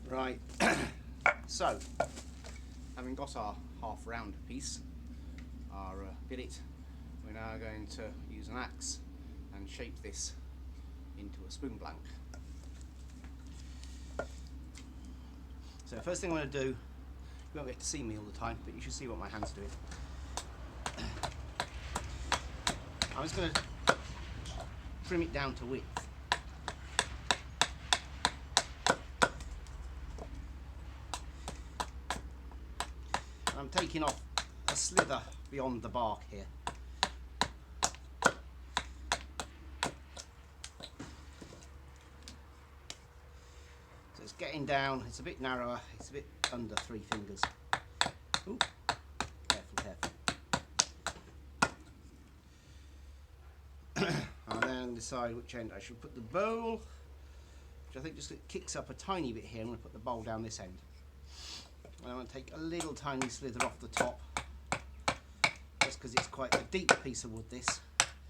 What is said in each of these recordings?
Right, so having got our half round piece, our billet, we're now going to use an axe and shape this into a spoon blank. So first thing I'm going to do, you won't get to see me all the time, but you should see what my hand's doing. I'm just going to trim it down to width. I'm taking off a slither beyond the bark here. So it's getting down, it's a bit narrower, it's a bit under 3 fingers. Ooh, careful, careful. And then decide which end I should put the bowl, which I think just kicks up a tiny bit here. I'm going to put the bowl down this end. And I'm going to take a little tiny slither off the top, just because it's quite a deep piece of wood this.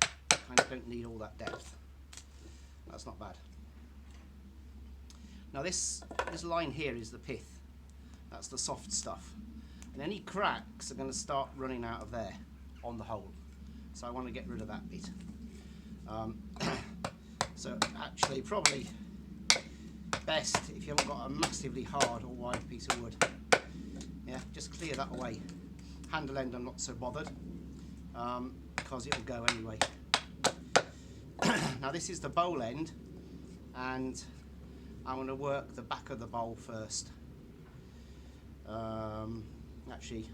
I kind of don't need all that depth. That's not bad. Now this line here is the pith. That's the soft stuff. And any cracks are going to start running out of there on the hole. So I want to get rid of that bit. So actually probably best if you haven't got a massively hard or wide piece of wood. Yeah, just clear that away. Handle end I'm not so bothered, because it'll go anyway. Now this is the bowl end, and I'm going to work the back of the bowl first. Actually,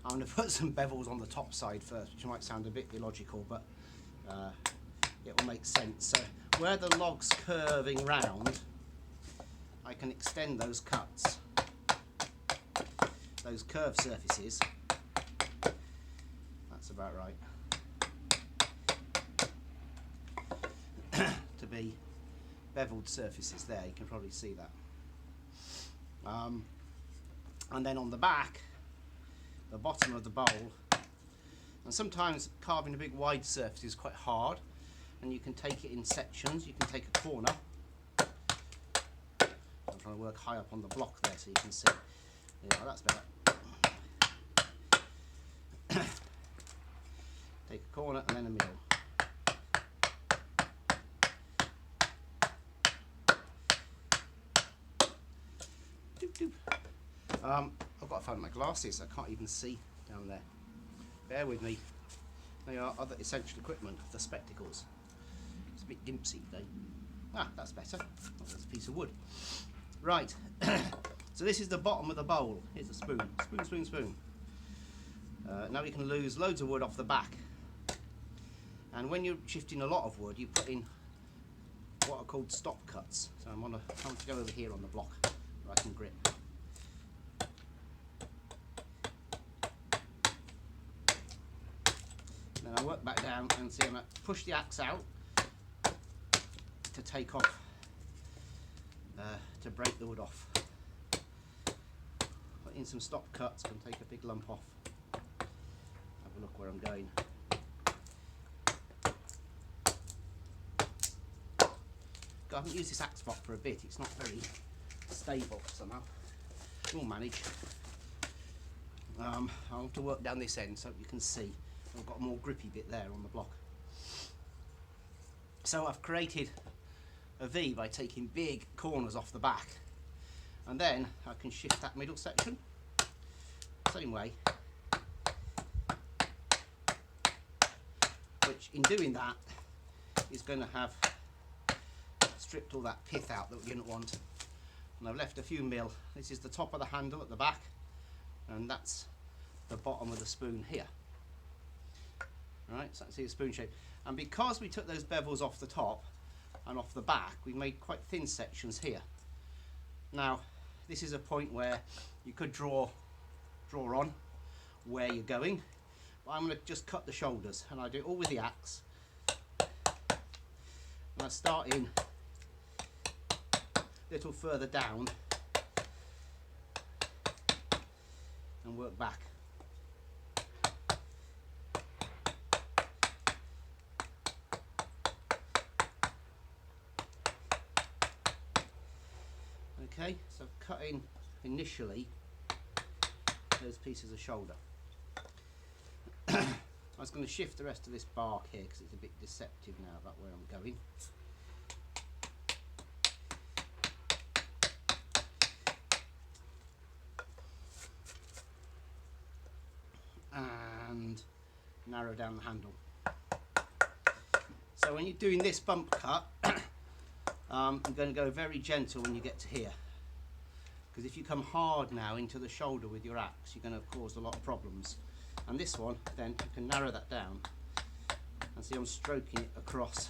I'm going to put some bevels on the top side first, which might sound a bit illogical, but it will make sense. So where the log's curving round, I can extend those cuts, those curved surfaces. That's about right. To be beveled surfaces there, you can probably see that. And then on the back, the bottom of the bowl, and sometimes carving a big wide surface is quite hard, and you can take it in sections. You can take a corner. I'm trying to work high up on the block there so you can see. Yeah, that's better. Take a corner and then a middle. Doop, doop. I've got to find my glasses. I can't even see down there. Bear with me. They are other essential equipment, the spectacles. It's a bit dimpsy today. Ah, that's better. Oh, there's a piece of wood. Right. So this is the bottom of the bowl. Here's a spoon. Spoon, spoon, spoon. Now we can lose loads of wood off the back. And when you're shifting a lot of wood, you put in what are called stop cuts. So I'm going to go over here on the block where I can grip. Then I work back down and see I'm going to push the axe out to take off, to break the wood off. Put in some stop cuts, can take a big lump off. Have a look where I'm going. I haven't used this axe block for a bit. It's not very stable somehow. We'll manage. I'll have to work down this end so you can see. I've got a more grippy bit there on the block. So I've created a V by taking big corners off the back, and then I can shift that middle section same way, which in doing that is going to have stripped all that pith out that we didn't want, and I've left a few mil. This is the top of the handle at the back, and that's the bottom of the spoon here. Alright, so that's the spoon shape. And because we took those bevels off the top and off the back, we made quite thin sections here. Now, this is a point where you could draw on where you're going, but I'm going to just cut the shoulders, and I do it all with the axe. And I start in a little further down and work back. Okay, so cutting initially those pieces of shoulder. I was going to shift the rest of this bark here because it's a bit deceptive now about where I'm going. And narrow down the handle. So when you're doing this bump cut, I'm going to go very gentle when you get to here, because if you come hard now into the shoulder with your axe, you're going to cause a lot of problems. And this one, then you can narrow that down and see I'm stroking it across.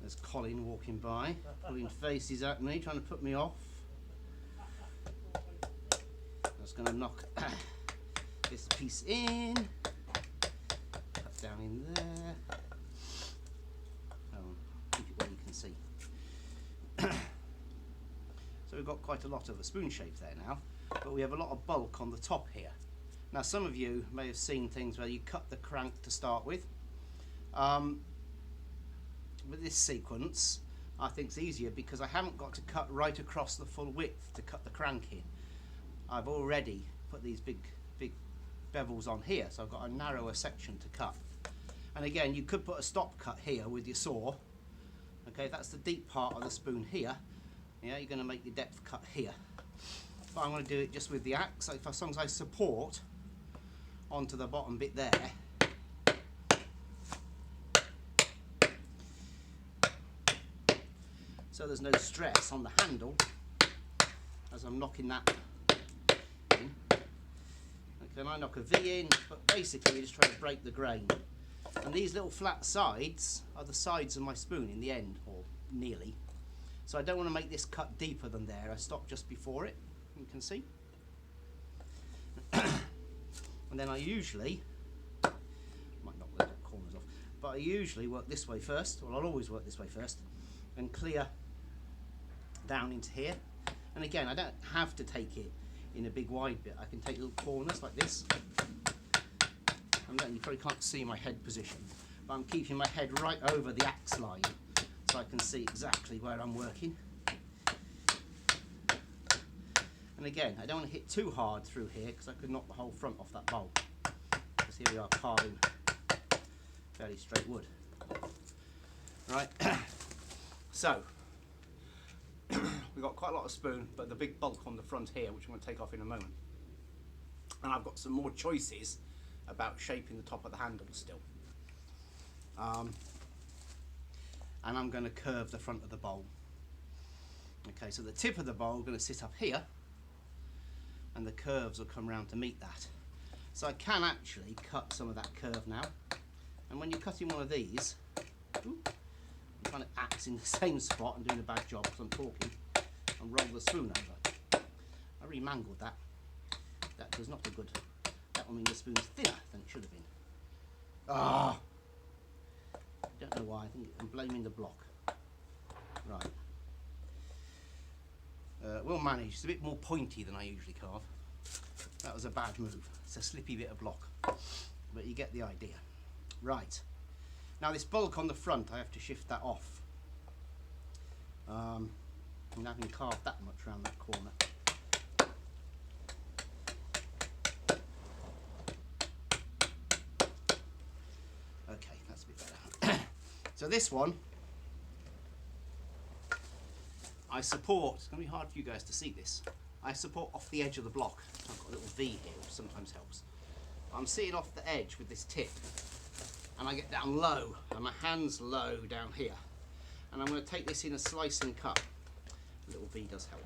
There's Colin walking by, pulling faces at me, trying to put me off. That's going to knock this piece in, cut down in there. Keep it where you can see. So we've got quite a lot of a spoon shape there now, but we have a lot of bulk on the top here. Now some of you may have seen things where you cut the crank to start with. With this sequence, I think it's easier because I haven't got to cut right across the full width to cut the crank in. I've already put these big bevels on here, so I've got a narrower section to cut. And again, you could put a stop cut here with your saw. Okay, that's the deep part of the spoon here. Yeah, you're going to make your depth cut here. But I'm going to do it just with the axe, so as long as I support onto the bottom bit there. So there's no stress on the handle as I'm knocking that in. Okay, I knock a V in, but basically you're just trying to break the grain. And these little flat sides are the sides of my spoon in the end, or nearly. So I don't want to make this cut deeper than there. I stop just before it, you can see. And then I usually, might knock the corners off, but I usually work this way first, or I'll always work this way first, and clear down into here. And again, I don't have to take it in a big wide bit. I can take little corners like this. And then you probably can't see my head position, but I'm keeping my head right over the axe line so I can see exactly where I'm working. And again, I don't want to hit too hard through here because I could knock the whole front off that bowl. Because here we are carving fairly straight wood. Right, so we've got quite a lot of spoon, but the big bulk on the front here, which I'm going to take off in a moment. And I've got some more choices about shaping the top of the handle still. And I'm going to curve the front of the bowl. Okay, so the tip of the bowl is going to sit up here, and the curves will come round to meet that. So I can actually cut some of that curve now. And when you're cutting one of these, I'm trying to axe in the same spot and doing a bad job because I'm talking, and roll the spoon over. I really mangled that. That was not a good. That will mean the spoon's thinner than it should have been. Ah! I don't know why. I think I'm blaming the block. Right. We'll manage. It's a bit more pointy than I usually carve. That was a bad move. It's a slippy bit of block, but you get the idea. Right. Now this bulk on the front, I have to shift that off. And I haven't carved that much around that corner. Okay, that's a bit better. So this one, I support, it's going to be hard for you guys to see this, I support off the edge of the block. I've got a little V here, which sometimes helps. I'm sitting off the edge with this tip, and I get down low, and my hand's low down here. And I'm going to take this in a slicing cut. A little V does help.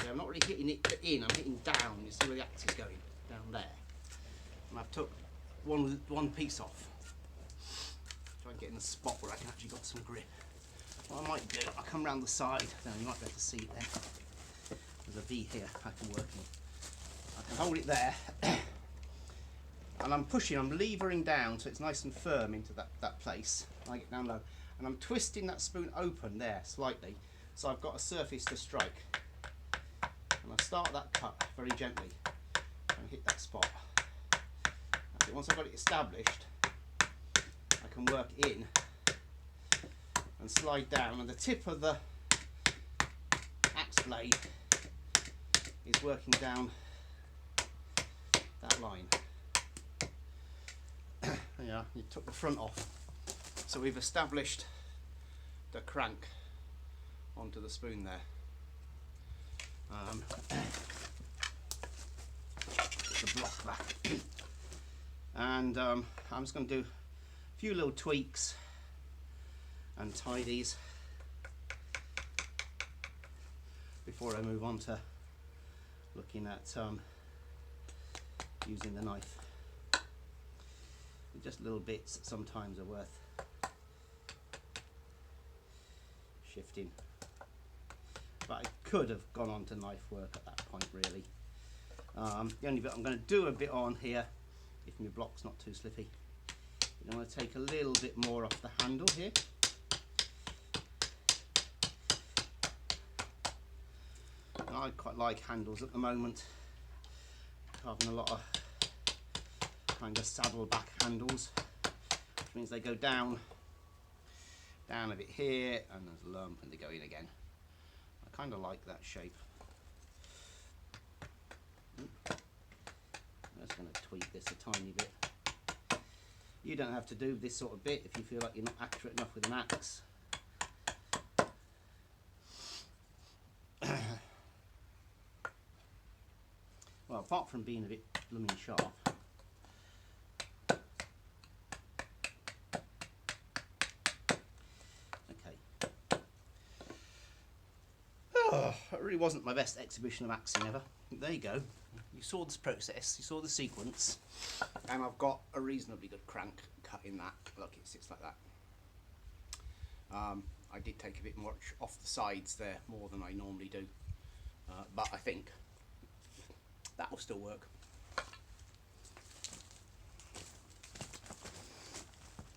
Okay, I'm not really hitting it in, I'm hitting down. You see where the axe is going? Down there. And I've took one piece off. Try and get in a spot where I can actually got some grip. What I might do, I'll come round the side. Now you might be able to see it there. There's a V here I can work in. I can hold it there. And I'm pushing, I'm levering down so it's nice and firm into that place. I get down low. And I'm twisting that spoon open there slightly, so I've got a surface to strike. And I start that cut very gently and hit that spot. once I've got it established, I can work in and slide down, and the tip of the axe blade is working down that line. Yeah, you took the front off, so we've established the crank onto the spoon there. The block back, and I'm just going to do a few little tweaks and tidies before I move on to looking at using the knife. Just little bits sometimes are worth shifting, but I could have gone on to knife work at that point really. The only bit I'm going to do a bit on here, if my block's not too slippy, I'm going to take a little bit more off the handle here. I quite like handles at the moment, having a lot of kind of saddleback handles, which means they go down a bit here, and there's a lump, and they go in again. I kind of like that shape. I'm just going to tweak this a tiny bit. You don't have to do this sort of bit if you feel like you're not accurate enough with an axe. Well, apart from being a bit blooming sharp, it really wasn't my best exhibition of axing ever. There you go. You saw this process, you saw the sequence, and I've got a reasonably good crank cut in that. Look, it sits like that. I did take a bit more off the sides there, more than I normally do, but I think that will still work.